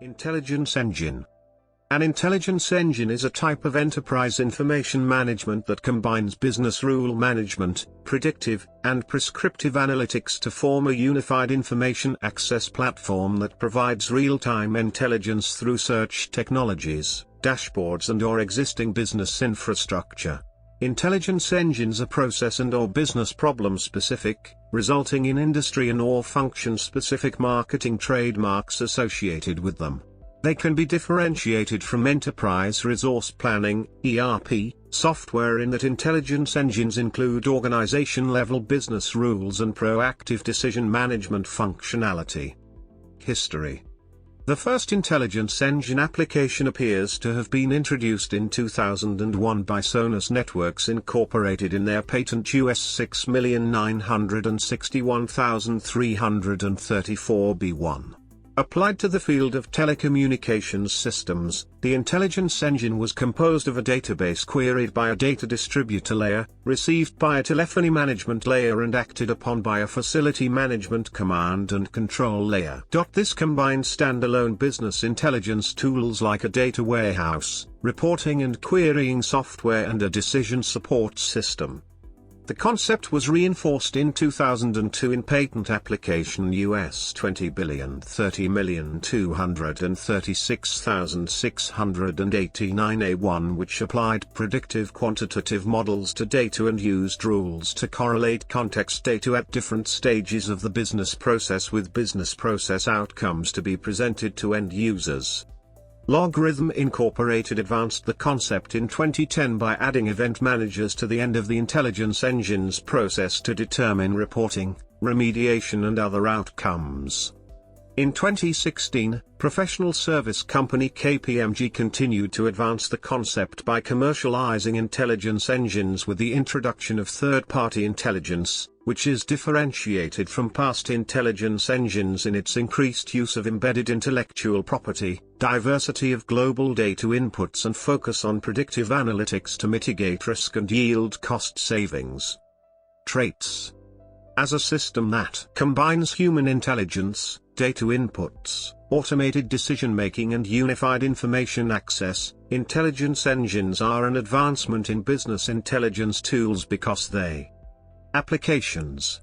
Intelligence engine. An intelligence engine is a type of enterprise information management that combines business rule management, predictive, and prescriptive analytics to form a unified information access platform that provides real-time intelligence through search technologies, dashboards and/or existing business infrastructure. Intelligence engines are process and/or business problem specific, resulting in industry and/or function-specific marketing trademarks associated with them. They can be differentiated from enterprise resource planning (ERP) software in that intelligence engines include organization-level business rules and proactive decision management functionality. History. The first intelligence engine application appears to have been introduced in 2001 by Sonos Networks Incorporated in their patent US 6,961,334 B1. Applied to the field of telecommunications systems, the intelligence engine was composed of a database queried by a data distributor layer, received by a telephony management layer and acted upon by a facility management command and control layer. This combined standalone business intelligence tools like a data warehouse, reporting and querying software and a decision support system. The concept was reinforced in 2002 in patent application US $20,30,236,689 which applied predictive quantitative models to data and used rules to correlate context data at different stages of the business process with business process outcomes to be presented to end users. Logarithm Incorporated advanced the concept in 2010 by adding event managers to the end of the intelligence engine's process to determine reporting, remediation and other outcomes. In 2016, professional service company KPMG continued to advance the concept by commercializing intelligence engines with the introduction of third-party intelligence, which is differentiated from past intelligence engines in its increased use of embedded intellectual property, diversity of global data inputs and focus on predictive analytics to mitigate risk and yield cost savings. Traits. As a system that combines human intelligence, data inputs, automated decision-making and unified information access, intelligence engines are an advancement in business intelligence tools because they applications.